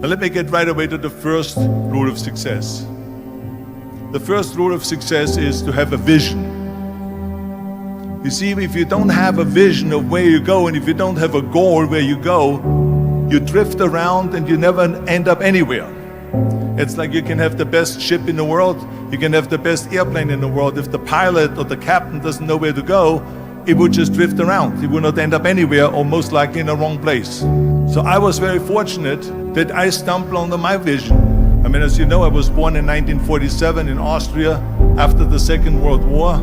Now let me get right away to the first rule of success. The first rule of success is to have a vision. You see, if you don't have a vision of where you go, and if you don't have a goal where you go, you drift around and you never end up anywhere. It's like you can have the best ship in the world, you can have the best airplane in the world. If the pilot or the captain doesn't know where to go, it would just drift around. It would not end up anywhere, or most likely in the wrong place. So I was very fortunate that I stumbled onto my vision. I mean, as you know, I was born in 1947 in Austria after the Second World War.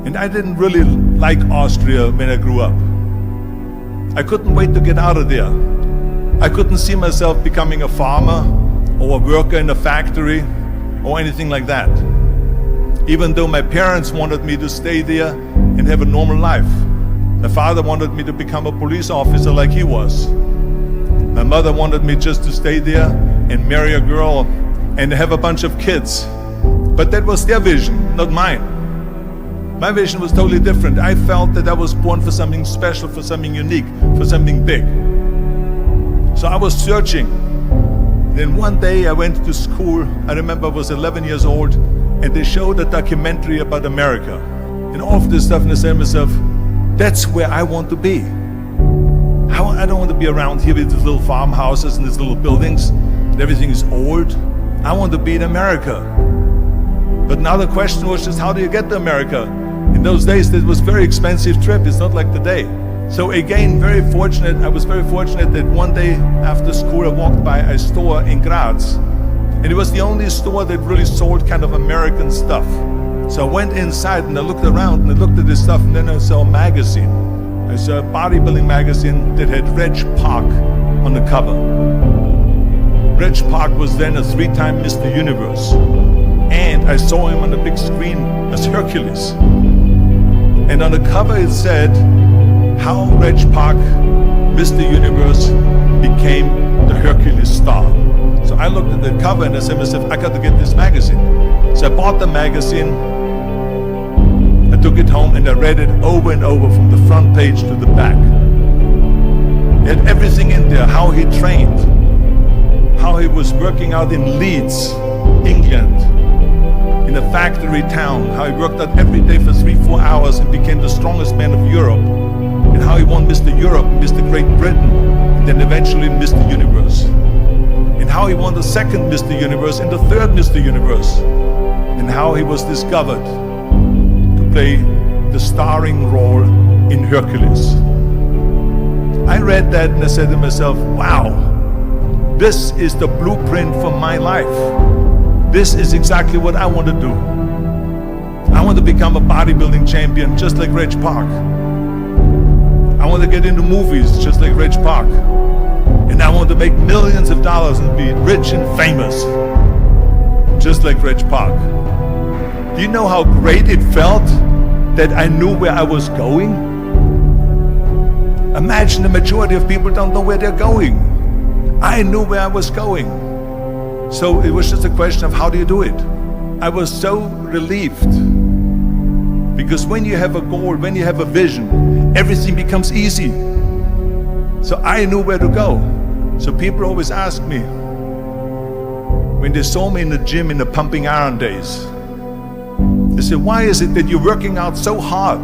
And I didn't really like Austria when I grew up. I couldn't wait to get out of there. I couldn't see myself becoming a farmer or a worker in a factory or anything like that. Even though my parents wanted me to stay there and have a normal life. My father wanted me to become a police officer like he was. My mother wanted me just to stay there and marry a girl and have a bunch of kids. But that was their vision, not mine. My vision was totally different. I felt that I was born for something special, for something unique, for something big. So I was searching. Then one day I went to school. I remember I was 11 years old, and they showed a documentary about America. And all of this stuff, and I said to myself, that's where I want to be. I don't want to be around here with these little farmhouses and these little buildings, and everything is old. I want to be in America. But now the question was just, how do you get to America? In those days, it was a very expensive trip. It's not like today. So again, I was very fortunate that one day after school, I walked by a store in Graz. And it was the only store that really sold kind of American stuff. So I went inside and I looked around and I looked at this stuff, and then I saw a magazine. I saw a bodybuilding magazine that had Reg Park on the cover. Reg Park was then a 3-time Mr. Universe. And I saw him on the big screen as Hercules. And on the cover it said, how Reg Park, Mr. Universe, became the Hercules star. So I looked at the cover and I said to myself, I got to get this magazine. So I bought the magazine, I took it home and I read it over and over from the front page to the back. It had everything in there, how he trained, how he was working out in Leeds, England, in a factory town, how he worked out every day for 3-4 hours and became the strongest man of Europe, and how he won Mr. Europe, Mr. Great Britain, and then eventually Mr. Universe, and how he won the second Mr. Universe and the third Mr. Universe, and how he was discovered to play the starring role in Hercules. I read that and I said to myself, wow, this is the blueprint for my life. This is exactly what I want to do. I want to become a bodybuilding champion just like Reg Park. I want to get into movies just like Reg Park. And I want to make millions of dollars and be rich and famous just like Reg Park. Do you know how great it felt that I knew where I was going? Imagine the majority of people don't know where they're going. I knew where I was going. So it was just a question of how do you do it? I was so relieved. Because when you have a goal, when you have a vision, everything becomes easy. So I knew where to go. So people always ask me, when they saw me in the gym in the pumping iron days, they said, why is it that you're working out so hard?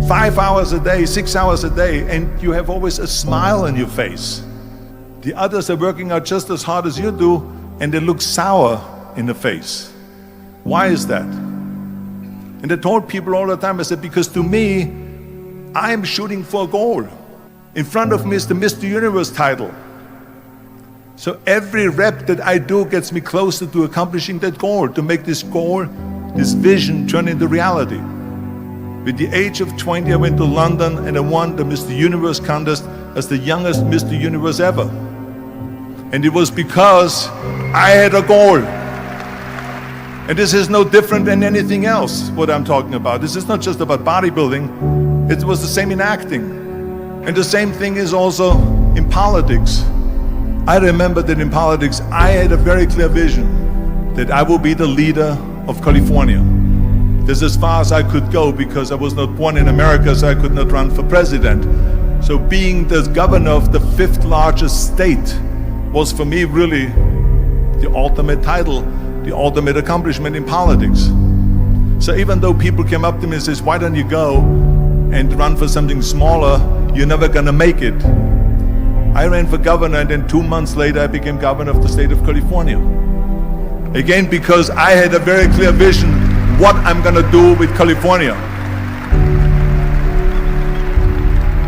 5 hours a day, 6 hours a day, and you have always a smile on your face. The others are working out just as hard as you do, and they look sour in the face. Why is that? And I told people all the time, I said, because to me, I'm shooting for a goal. In front of me is the Mr. Universe title. So every rep that I do gets me closer to accomplishing that goal, to make this goal, this vision turn into reality. With the age of 20, I went to London and I won the Mr. Universe contest as the youngest Mr. Universe ever. And it was because I had a goal. And this is no different than anything else, what I'm talking about. This is not just about bodybuilding. It was the same in acting. And the same thing is also in politics. I remember that in politics, I had a very clear vision that I will be the leader of California. This is as far as I could go because I was not born in America, so I could not run for president. So being the governor of the 5th largest state was for me really the ultimate title, the ultimate accomplishment in politics. So even though people came up to me and says, why don't you go and run for something smaller, you're never gonna make it. I ran for governor, and then 2 months later I became governor of the state of California. Again, because I had a very clear vision what I'm gonna do with California.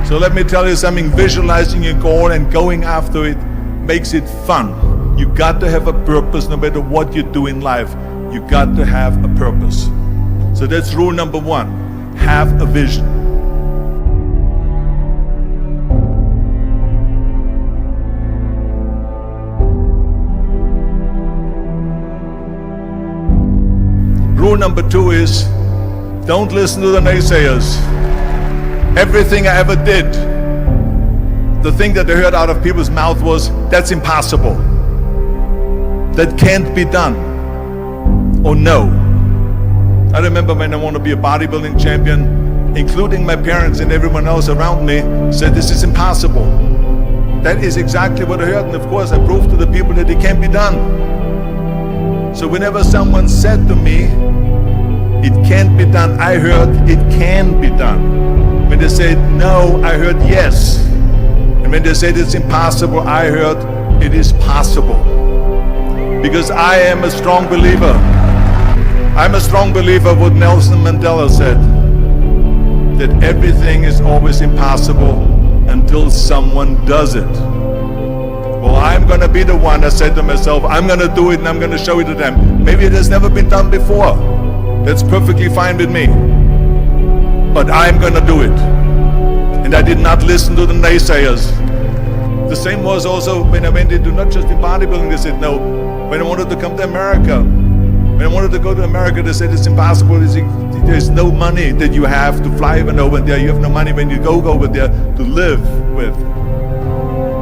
So let me tell you something, visualizing your goal and going after it makes it fun. You got to have a purpose no matter what you do in life. You got to have a purpose. So that's rule number 1, have a vision. Rule number 2 is, don't listen to the naysayers. Everything I ever did, the thing that I heard out of people's mouth was, that's impossible. That can't be done. Or no. I remember when I wanted to be a bodybuilding champion, including my parents and everyone else around me, said this is impossible. That is exactly what I heard, and of course I proved to the people that it can be done. So whenever someone said to me, it can't be done, I heard it can be done. When they said no, I heard yes. And when they said it's impossible, I heard it is possible. Because I am a strong believer. I'm a strong believer what Nelson Mandela said, that everything is always impossible until someone does it. Well, I'm gonna be the one, I said to myself, I'm gonna do it and I'm gonna show it to them. Maybe it has never been done before. That's perfectly fine with me. But I'm gonna do it. And I did not listen to the naysayers. The same was also when I went into not just in bodybuilding, they said no. When I wanted to come to America, when I wanted to go to America, they said it's impossible. There's no money that you have to fly even over there. You have no money when you go over there to live with.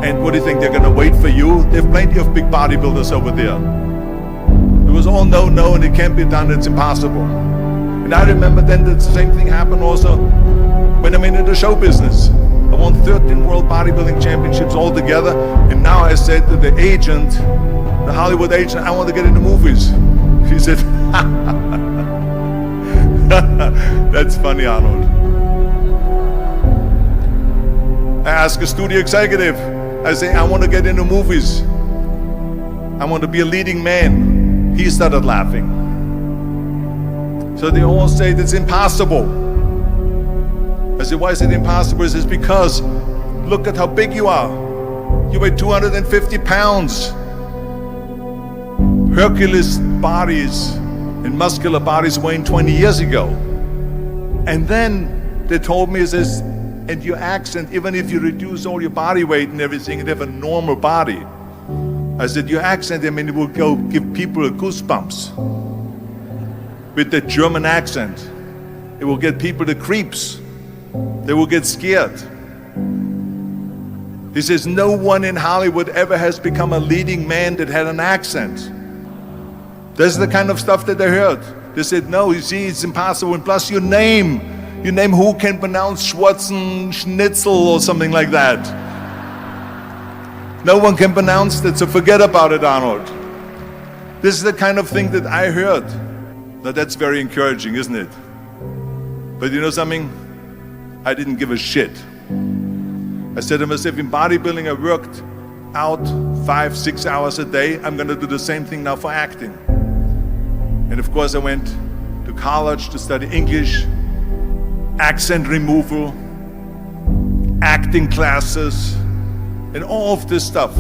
And what do you think, they're gonna wait for you? They have plenty of big bodybuilders over there. It was all no, and it can't be done, it's impossible. And I remember then that the same thing happened also when I went into the show business. I won 13 world bodybuilding championships altogether, and now I said to the agent, the Hollywood agent, I want to get into movies. He said, that's funny, Arnold. I asked a studio executive, I say, I want to get into movies. I want to be a leading man. He started laughing. So they all say it's impossible. I said, why is it impossible? He says, because look at how big you are. You weigh 250 pounds. Hercules bodies and muscular bodies weighing 20 years ago. And then they told me, says, and your accent, even if you reduce all your body weight and everything and have a normal body, I said, your accent, I mean, it will go give people goosebumps. With the German accent, it will get people the creeps. They will get scared. He says, no one in Hollywood ever has become a leading man that had an accent. That's the kind of stuff that I heard. They said, no, you see, it's impossible. And plus your name who can pronounce Schwarzenschnitzel or something like that. No one can pronounce that, so forget about it, Arnold. This is the kind of thing that I heard. Now that's very encouraging, isn't it? But you know something? I didn't give a shit. I said to myself, in bodybuilding I worked out 5-6 hours a day. I'm gonna do the same thing now for acting. And of course I went to college to study English, accent removal, acting classes, and all of this stuff,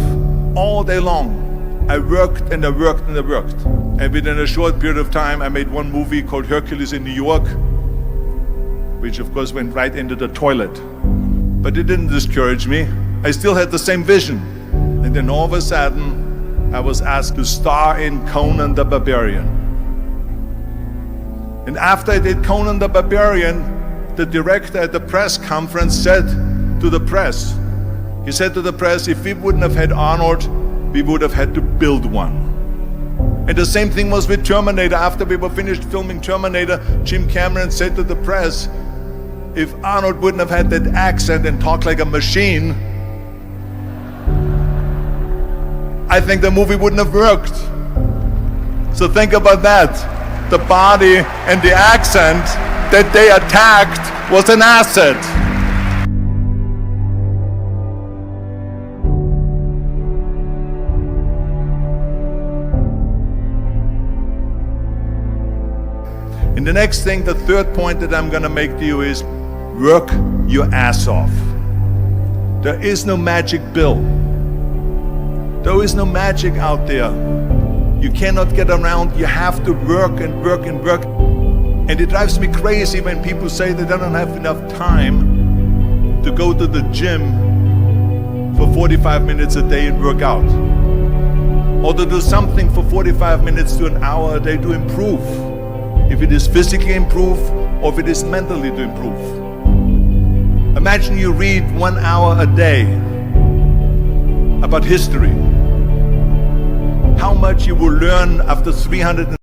all day long. I worked and I worked and I worked. And within a short period of time, I made one movie called Hercules in New York, which of course went right into the toilet. But it didn't discourage me. I still had the same vision. And then all of a sudden, I was asked to star in Conan the Barbarian. And after I did Conan the Barbarian, the director at the press conference said to the press, he said to the press, if we wouldn't have had Arnold, we would have had to build one. And the same thing was with Terminator. After we were finished filming Terminator, Jim Cameron said to the press, if Arnold wouldn't have had that accent and talked like a machine, I think the movie wouldn't have worked. So think about that. The body and the accent that they attacked was an asset. And the next thing, the third point that I'm gonna make to you is work your ass off. There is no magic pill. There is no magic out there. You cannot get around. You have to work and work and work. And it drives me crazy when people say that they don't have enough time to go to the gym for 45 minutes a day and work out. Or to do something for 45 minutes to an hour a day to improve. If it is physically improve or if it is mentally to improve. Imagine you read 1 hour a day about history. How much you will learn after 300